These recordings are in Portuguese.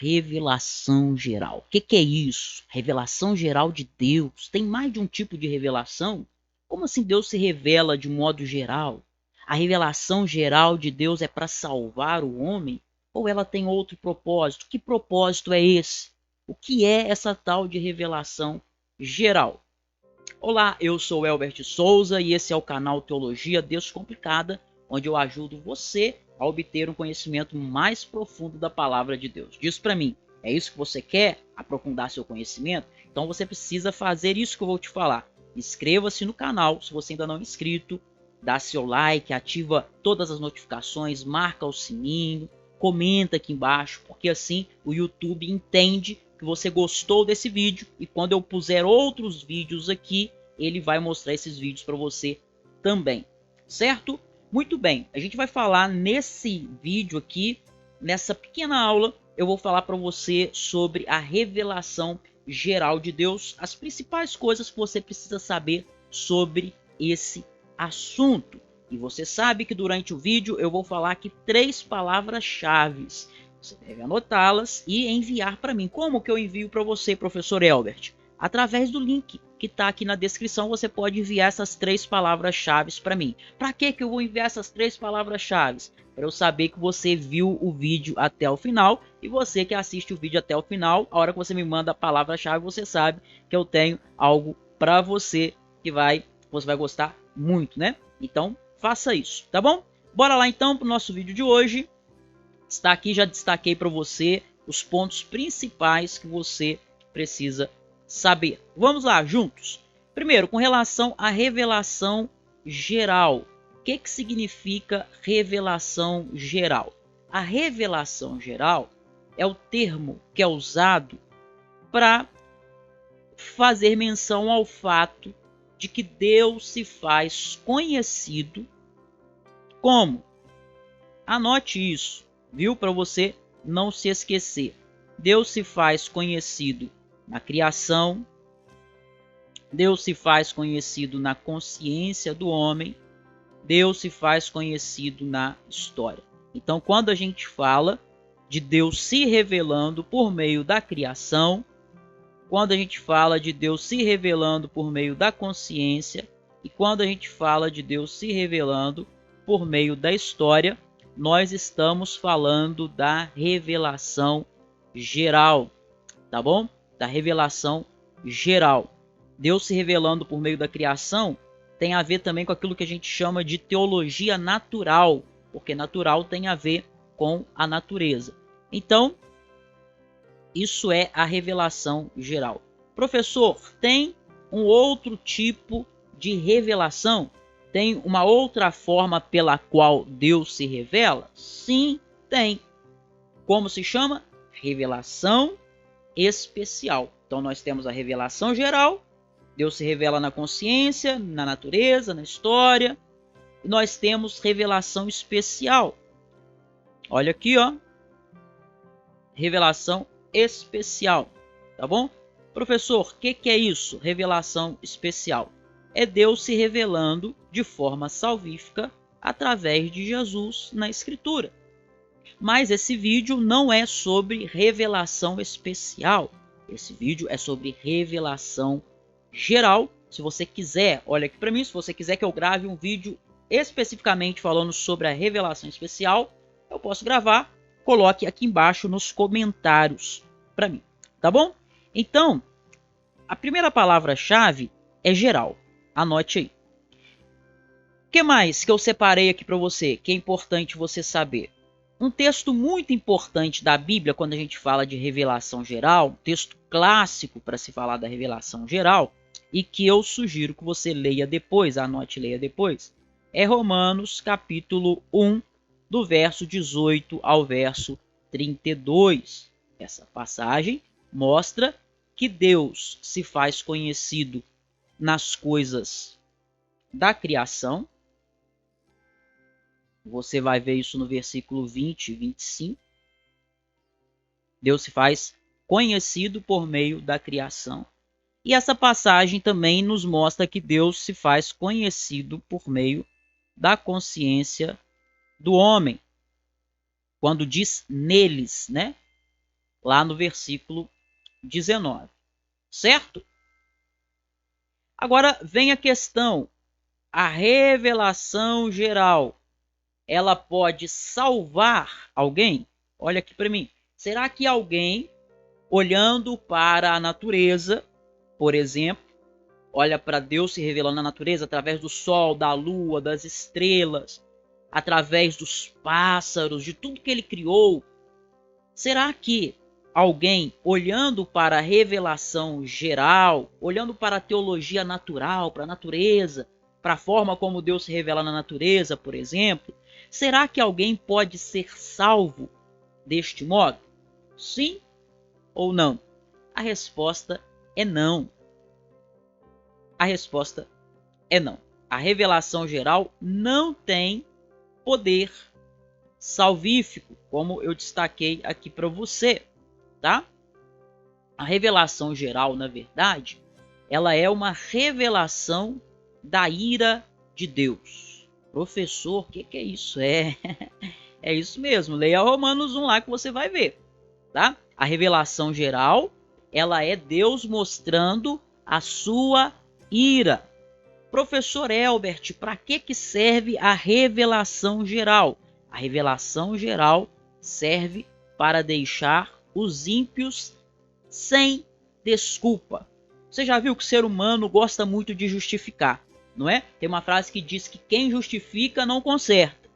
revelação geral. O que é isso? Revelação geral de Deus. Tem mais de um tipo de revelação? Como assim Deus se revela de modo geral? A revelação geral de Deus é para salvar o homem? Ou ela tem outro propósito? Que propósito é esse? O que é essa tal de revelação geral? Olá, eu sou Elbert Souza e esse é o canal Teologia Descomplicada, onde eu ajudo você a obter um conhecimento mais profundo da palavra de Deus. Diz para mim, é isso que você quer? Aprofundar seu conhecimento? Então você precisa fazer isso que eu vou te falar. Inscreva-se no canal se você ainda não é inscrito, dá seu like, ativa todas as notificações, marca o sininho, comenta aqui embaixo, porque assim o YouTube entende que você gostou desse vídeo e quando eu puser outros vídeos aqui, ele vai mostrar esses vídeos para você também, certo? Muito bem, a gente vai falar nesse vídeo aqui, nessa pequena aula, eu vou falar para você sobre a revelação geral de Deus, as principais coisas que você precisa saber sobre esse assunto. E você sabe que durante o vídeo eu vou falar aqui 3 palavras-chave. Você deve anotá-las e enviar para mim. Como que eu envio para você, professor Elbert? Através do link que está aqui na descrição, você pode enviar essas 3 palavras-chave para mim. Para que eu vou enviar essas 3 palavras-chave? Para eu saber que você viu o vídeo até o final. E você que assiste o vídeo até o final, a hora que você me manda a palavra-chave, você sabe que eu tenho algo para você que você vai gostar muito, né? Então, faça isso, tá bom? Bora lá então para o nosso vídeo de hoje. Está aqui, já destaquei para você os pontos principais que você precisa saber. Vamos lá, juntos. Primeiro, com relação à revelação geral. O que significa revelação geral? A revelação geral é o termo que é usado para fazer menção ao fato de que Deus se faz conhecido como? Anote isso, viu? Para você não se esquecer. Deus se faz conhecido na criação, Deus se faz conhecido na consciência do homem, Deus se faz conhecido na história. Então, quando a gente fala de Deus se revelando por meio da criação, quando a gente fala de Deus se revelando por meio da consciência e quando a gente fala de Deus se revelando por meio da história, nós estamos falando da revelação geral, tá bom? Da revelação geral. Deus se revelando por meio da criação tem a ver também com aquilo que a gente chama de teologia natural, porque natural tem a ver com a natureza. Então, isso é a revelação geral. Professor, tem um outro tipo de revelação? Tem uma outra forma pela qual Deus se revela? Sim, tem. Como se chama? Revelação especial. Então nós temos a revelação geral. Deus se revela na consciência, na natureza, na história. E nós temos revelação especial. Olha aqui, ó. Revelação especial, tá bom? Professor, o que é isso? Revelação especial. É Deus se revelando de forma salvífica através de Jesus na Escritura. Mas esse vídeo não é sobre revelação especial. Esse vídeo é sobre revelação geral. Se você quiser, olha aqui para mim, se você quiser que eu grave um vídeo especificamente falando sobre a revelação especial, eu posso gravar. Coloque aqui embaixo nos comentários para mim, tá bom? Então, a primeira palavra-chave é geral. Anote aí. O que mais que eu separei aqui para você, que é importante você saber? Um texto muito importante da Bíblia, quando a gente fala de revelação geral, um texto clássico para se falar da revelação geral, e que eu sugiro que você leia depois, anote e leia depois, é Romanos capítulo 1, do verso 18 ao verso 32. Essa passagem mostra que Deus se faz conhecido nas coisas da criação. Você vai ver isso no versículo 20 e 25. Deus se faz conhecido por meio da criação. E essa passagem também nos mostra que Deus se faz conhecido por meio da consciência do homem. Quando diz neles, né? lá no versículo 19, certo? Agora vem a questão, a revelação geral, ela pode salvar alguém? Olha aqui para mim, será que alguém, olhando para a natureza, por exemplo, olha para Deus se revelando na natureza através do sol, da lua, das estrelas, através dos pássaros, de tudo que ele criou, será que alguém, olhando para a revelação geral, olhando para a teologia natural, para a natureza, para a forma como Deus se revela na natureza, por exemplo, será que alguém pode ser salvo deste modo? Sim ou não? A resposta é não. A resposta é não. A revelação geral não tem poder salvífico, como eu destaquei aqui para você, tá? A revelação geral, na verdade, ela é uma revelação da ira de Deus. Professor, o que é isso? É isso mesmo. Leia Romanos 1 lá que você vai ver, tá? A revelação geral, ela é Deus mostrando a sua ira. Professor Elbert, para que serve a revelação geral? A revelação geral serve para deixar os ímpios sem desculpa. Você já viu que o ser humano gosta muito de justificar, não é? Tem uma frase que diz que quem justifica não conserta.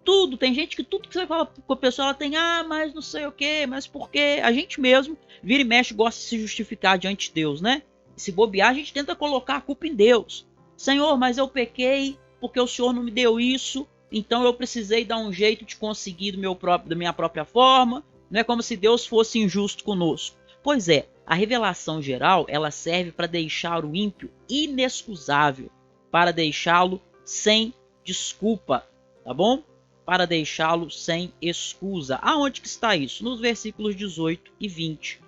Tudo, tem gente que tudo que você fala com a pessoa, ela tem, mas não sei o que, mas por quê? A gente mesmo, vira e mexe, gosta de se justificar diante de Deus, né? E se bobear, a gente tenta colocar a culpa em Deus. Senhor, mas eu pequei porque o Senhor não me deu isso, então eu precisei dar um jeito de conseguir da minha própria forma. Não é como se Deus fosse injusto conosco. Pois é, a revelação geral, ela serve para deixar o ímpio inexcusável, para deixá-lo sem desculpa, tá bom? Para deixá-lo sem excusa. Aonde que está isso? Nos versículos 18 e 20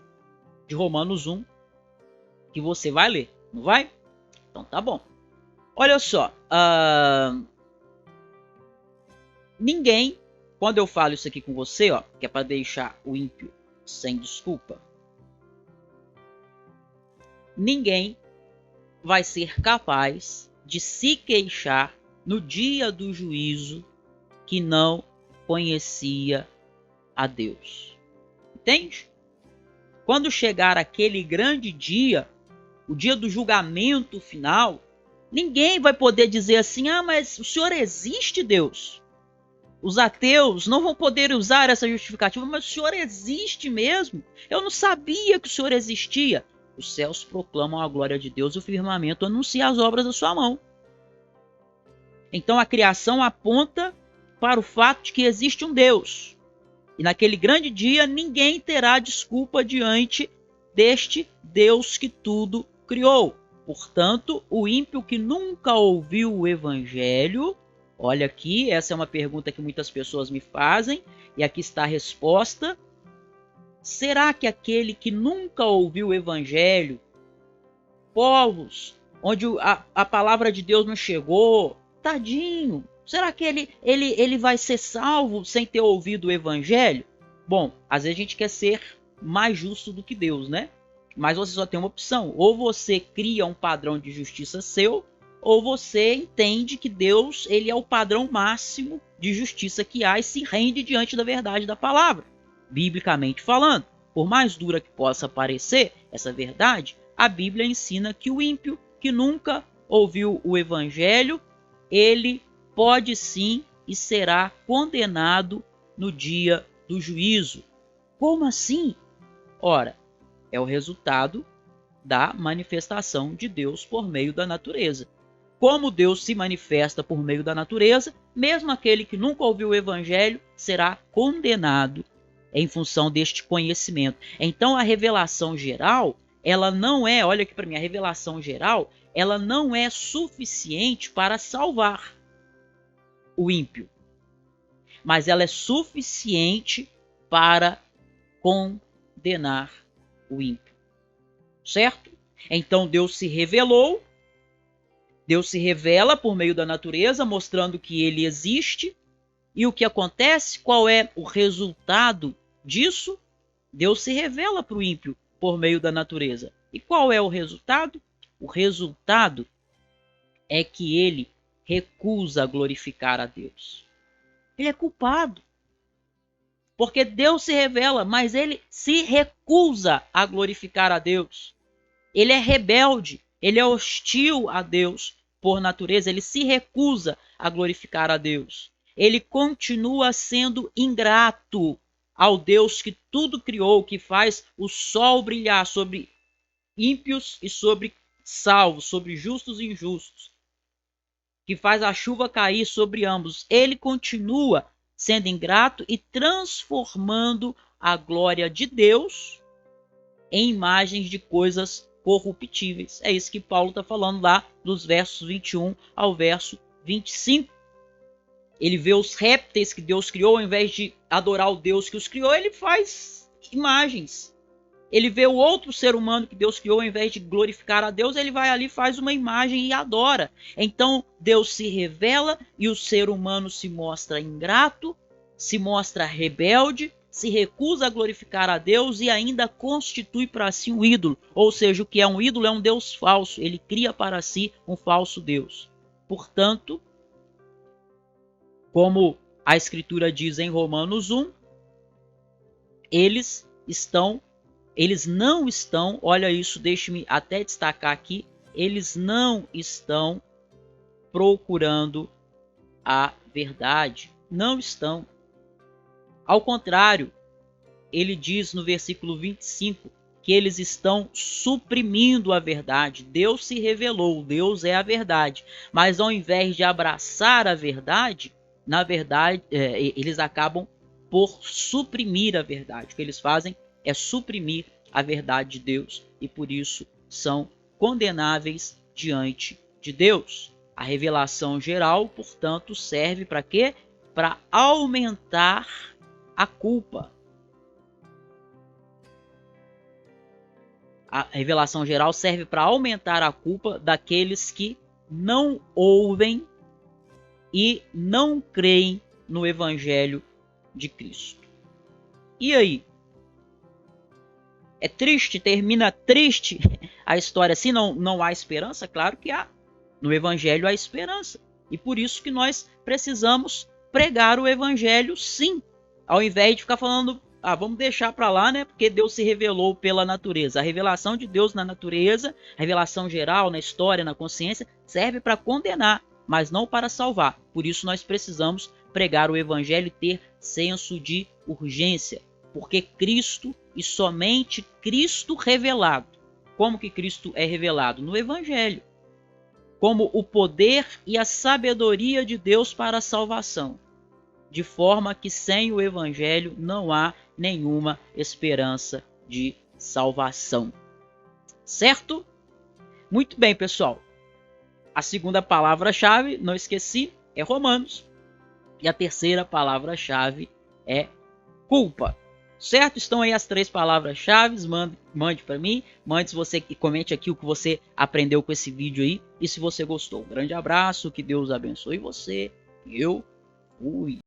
de Romanos 1, que você vai ler, não vai? Então tá bom. Olha só, ninguém, quando eu falo isso aqui com você, ó, que é para deixar o ímpio sem desculpa, ninguém vai ser capaz de se queixar no dia do juízo que não conhecia a Deus. Entende? Quando chegar aquele grande dia, o dia do julgamento final, ninguém vai poder dizer assim, mas o Senhor existe, Deus. Os ateus não vão poder usar essa justificativa, mas o Senhor existe mesmo. Eu não sabia que o Senhor existia. Os céus proclamam a glória de Deus e o firmamento anuncia as obras da sua mão. Então a criação aponta para o fato de que existe um Deus. E naquele grande dia ninguém terá desculpa diante deste Deus que tudo criou. Portanto, o ímpio que nunca ouviu o evangelho, olha aqui, essa é uma pergunta que muitas pessoas me fazem, e aqui está a resposta. Será que aquele que nunca ouviu o evangelho, povos onde a palavra de Deus não chegou, tadinho, será que ele vai ser salvo sem ter ouvido o evangelho? Bom, às vezes a gente quer ser mais justo do que Deus, né? Mas você só tem uma opção. Ou você cria um padrão de justiça seu, ou você entende que Deus ele é o padrão máximo de justiça que há e se rende diante da verdade da palavra, biblicamente falando. Por mais dura que possa parecer essa verdade, a Bíblia ensina que o ímpio que nunca ouviu o evangelho, ele pode sim e será condenado no dia do juízo. Como assim? Ora, é o resultado da manifestação de Deus por meio da natureza. Como Deus se manifesta por meio da natureza, mesmo aquele que nunca ouviu o evangelho será condenado em função deste conhecimento. Então a revelação geral, ela não é, olha aqui para mim, a revelação geral, ela não é suficiente para salvar o ímpio, mas ela é suficiente para condenar o ímpio, certo? Então Deus se revelou, Deus se revela por meio da natureza, mostrando que ele existe, e o que acontece? Qual é o resultado disso? Deus se revela para o ímpio por meio da natureza. E qual é o resultado? O resultado é que ele recusa glorificar a Deus. Ele é culpado. Porque Deus se revela, mas ele se recusa a glorificar a Deus. Ele é rebelde, ele é hostil a Deus por natureza, ele se recusa a glorificar a Deus. Ele continua sendo ingrato ao Deus que tudo criou, que faz o sol brilhar sobre ímpios e sobre salvos, sobre justos e injustos, que faz a chuva cair sobre ambos. Ele continua sendo ingrato e transformando a glória de Deus em imagens de coisas corruptíveis. É isso que Paulo está falando lá dos versos 21 ao verso 25. Ele vê os répteis que Deus criou, ao invés de adorar o Deus que os criou, ele faz imagens. Ele vê o outro ser humano que Deus criou, ao invés de glorificar a Deus, ele vai ali, faz uma imagem e adora. Então Deus se revela e o ser humano se mostra ingrato, se mostra rebelde, se recusa a glorificar a Deus e ainda constitui para si um ídolo. Ou seja, o que é um ídolo é um Deus falso. Ele cria para si um falso Deus. Portanto, como a Escritura diz em Romanos 1, eles não estão, olha isso, deixe-me até destacar aqui, eles não estão procurando a verdade. Não estão. Ao contrário, ele diz no versículo 25 que eles estão suprimindo a verdade. Deus se revelou, Deus é a verdade. Mas ao invés de abraçar a verdade, na verdade, eles acabam por suprimir a verdade. O que eles fazem é suprimir a verdade de Deus e por isso são condenáveis diante de Deus. A revelação geral, portanto, serve para quê? Para aumentar a culpa. A revelação geral serve para aumentar a culpa daqueles que não ouvem e não creem no Evangelho de Cristo. E aí? É triste? Termina triste a história assim? Não há esperança? Claro que há. No Evangelho há esperança. E por isso que nós precisamos pregar o Evangelho, sim. Ao invés de ficar falando, vamos deixar para lá, né? Porque Deus se revelou pela natureza. A revelação de Deus na natureza, a revelação geral, na história, na consciência, serve para condenar, mas não para salvar. Por isso nós precisamos pregar o Evangelho e ter senso de urgência. Porque Cristo e somente Cristo revelado. Como que Cristo é revelado? No Evangelho. Como o poder e a sabedoria de Deus para a salvação. De forma que sem o Evangelho não há nenhuma esperança de salvação. Certo? Muito bem, pessoal. A segunda palavra-chave, não esqueci, é Romanos. E a terceira palavra-chave é culpa. Certo? Estão aí as três palavras-chave. Mande para mim. Mande se você comente aqui o que você aprendeu com esse vídeo aí. E se você gostou. Um grande abraço. Que Deus abençoe você. Eu fui.